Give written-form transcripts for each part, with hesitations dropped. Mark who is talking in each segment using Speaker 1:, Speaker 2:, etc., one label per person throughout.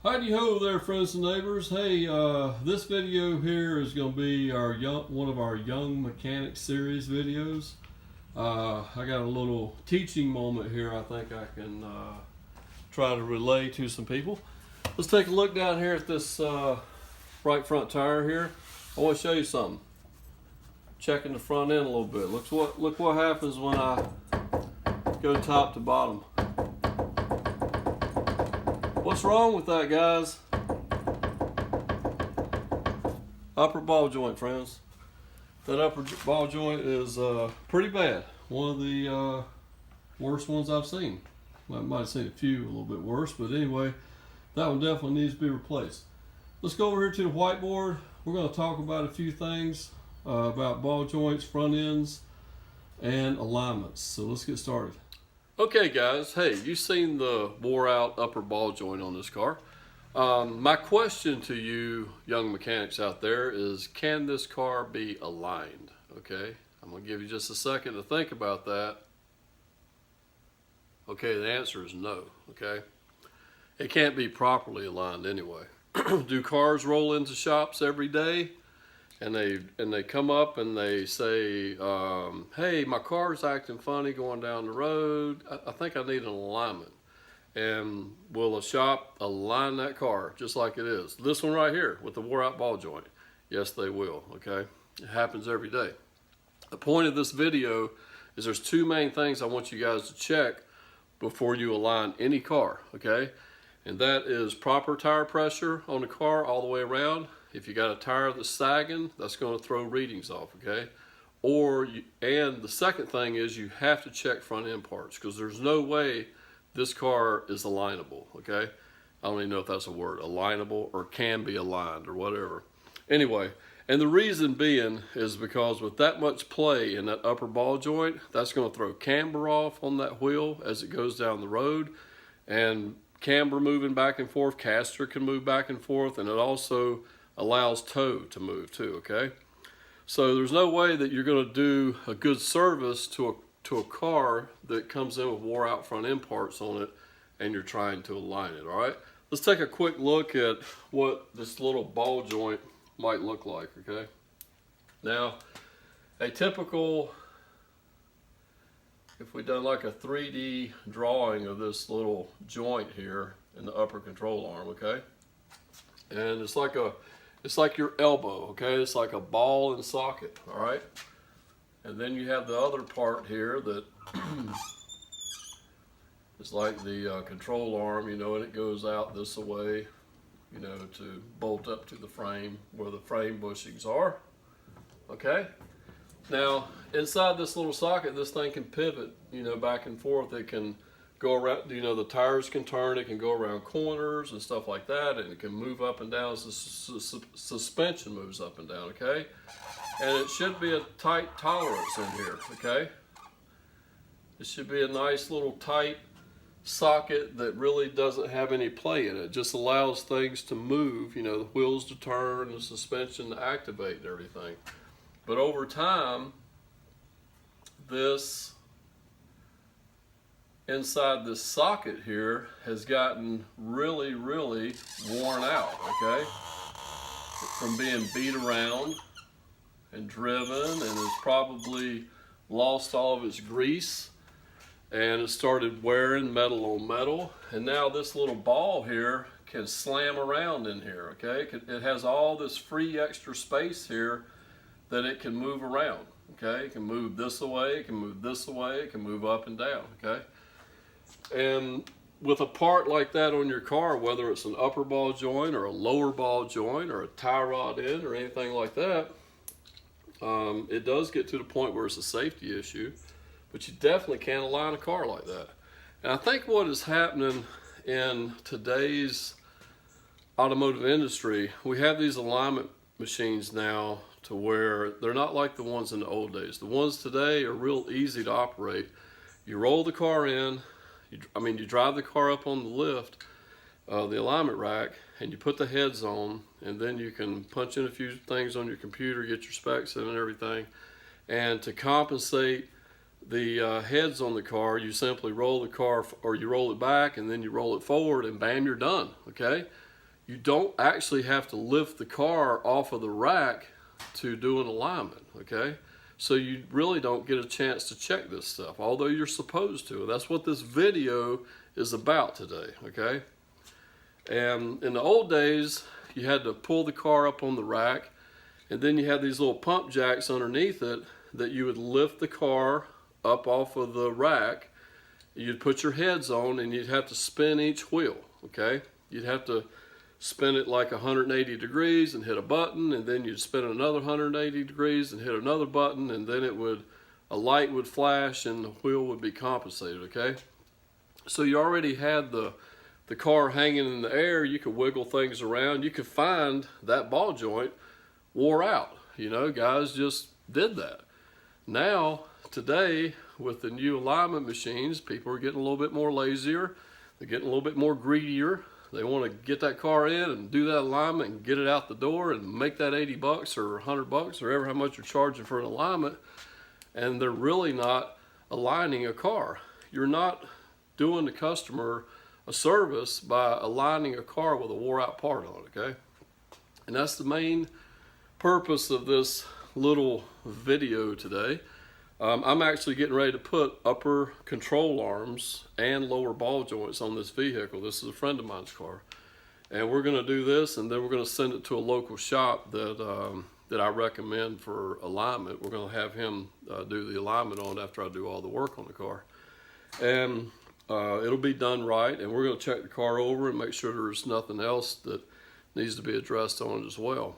Speaker 1: Howdy ho there, friends and neighbors. Hey, this video here is going to be one of our Young Mechanic series videos. I got a little teaching moment here I think I can try to relay to some people. Let's take a look down here at this right front tire here. I want to show you something. Checking the front end a little bit. Look what happens when I go top to bottom. What's wrong with that, guys? Upper ball joint, friends. That upper ball joint is pretty bad. One of the worst ones I've seen. I might have seen a few a little bit worse, but anyway, that one definitely needs to be replaced. Let's go over here to the whiteboard. We're going to talk about a few things about ball joints, front ends, and alignments. So let's get started. Okay guys, hey, you've seen the wore out upper ball joint on this car. My question to you young mechanics out there is, can this car be aligned? Okay, I'm going to give you just a second to think about that. Okay, the answer is no, okay? It can't be properly aligned anyway. Do cars roll into shops every day? And they come up and they say, hey, my car's acting funny going down the road. I think I need an alignment. And will a shop align that car just like it is? This one right here with the wore out ball joint. Yes, they will, okay? It happens every day. The point of this video is there's two main things I want you guys to check before you align any car, okay? And that is proper tire pressure on the car all the way around. If you got a tire that's sagging, that's going to throw readings off, okay? And the second thing is you have to check front end parts, because there's no way this car is alignable, okay? I don't even know if that's a word, alignable, or can be aligned or whatever. Anyway, and the reason being is because with that much play in that upper ball joint, that's going to throw camber off on that wheel as it goes down the road. And camber moving back and forth, caster can move back and forth, and it also allows toe to move too, okay? So there's no way that you're going to do a good service to a car that comes in with wore out front end parts on it and you're trying to align it, all right? Let's take a quick look at what this little ball joint might look like, okay? Now, a typical, if we've done like a 3D drawing of this little joint here in the upper control arm, okay? And it's like your elbow, okay? It's like a ball and socket, all right? And then you have the other part here that is like the control arm, you know, and it goes out this way, you know, to bolt up to the frame where the frame bushings are, okay? Now, inside this little socket, this thing can pivot, you know, back and forth. It can go around, you know, the tires can turn, it can go around corners and stuff like that, and it can move up and down as the suspension moves up and down, okay? And it should be a tight tolerance in here, okay? It should be a nice little tight socket that really doesn't have any play in it. It just allows things to move, you know, the wheels to turn, the suspension to activate and everything. But over time, this inside this socket here has gotten really, really worn out, okay? From being beat around and driven, and has probably lost all of its grease, and it started wearing metal on metal. And now this little ball here can slam around in here, okay? It has all this free extra space here that it can move around, okay? It can move this away, it can move this away, it can move up and down, okay? And with a part like that on your car, whether it's an upper ball joint or a lower ball joint or a tie rod end or anything like that, it does get to the point where it's a safety issue, but you definitely can't align a car like that. And I think what is happening in today's automotive industry, we have these alignment machines now to where they're not like the ones in the old days. The ones today are real easy to operate. You roll the car in, you drive the car up on the lift, the alignment rack, and you put the heads on, and then you can punch in a few things on your computer, get your specs in and everything. And to compensate the heads on the car, you simply roll the car, or you roll it back and then you roll it forward, and bam, you're done, okay? you don't actually have to lift the car off of the rack to do an alignment, okay? So you really don't get a chance to check this stuff, although you're supposed to. That's what this video is about today, okay? And in the old days, you had to pull the car up on the rack, and then you had these little pump jacks underneath it that you would lift the car up off of the rack. You'd put your heads on and you'd have to spin each wheel, okay? You'd have to spin it like 180 degrees and hit a button, and then you'd spin it another 180 degrees and hit another button, and then a light would flash and the wheel would be compensated, okay? So you already had the car hanging in the air. You could wiggle things around. You could find that ball joint wore out. You know, guys just did that. Now, today, with the new alignment machines, people are getting a little bit more lazier. They're getting a little bit more greedier. They want to get that car in and do that alignment and get it out the door and make that 80 bucks or 100 bucks or ever how much you're charging for an alignment. And they're really not aligning a car. You're not doing the customer a service by aligning a car with a wore out part on it, okay? And that's the main purpose of this little video today. I'm actually getting ready to put upper control arms and lower ball joints on this vehicle. This is a friend of mine's car. And we're going to do this, and then we're going to send it to a local shop that I recommend for alignment. We're going to have him do the alignment on after I do all the work on the car. And it'll be done right, and we're going to check the car over and make sure there's nothing else that needs to be addressed on it as well.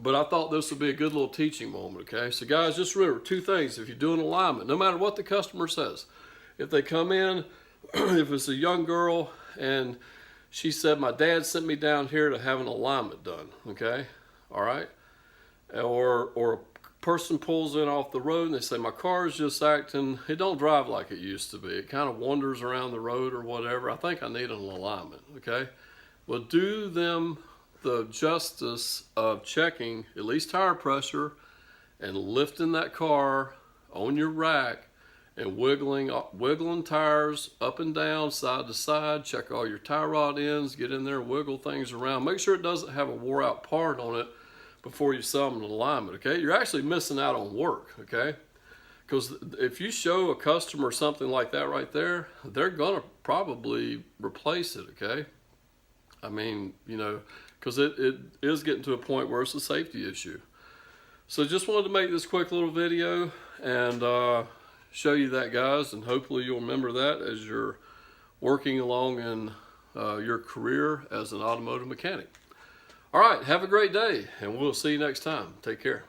Speaker 1: But I thought this would be a good little teaching moment, okay? So guys, just remember two things. If you're doing alignment, no matter what the customer says, if they come in, if it's a young girl and she said, my dad sent me down here to have an alignment done, okay? All right? Or a person pulls in off the road and they say, my car is just acting, it don't drive like it used to be. It kind of wanders around the road or whatever. I think I need an alignment, okay? Well, do them the justice of checking at least tire pressure and lifting that car on your rack and wiggling tires up and down, side to side. Check all your tie rod ends, get in there and wiggle things around. Make sure it doesn't have a wore out part on it before you sell them an alignment, okay? You're actually missing out on work, okay? Because if you show a customer something like that right there, they're gonna probably replace it, okay? I mean, you know, because it is getting to a point where it's a safety issue. So just wanted to make this quick little video and show you that, guys, and hopefully you'll remember that as you're working along in your career as an automotive mechanic. All right, have a great day, and we'll see you next time. Take care.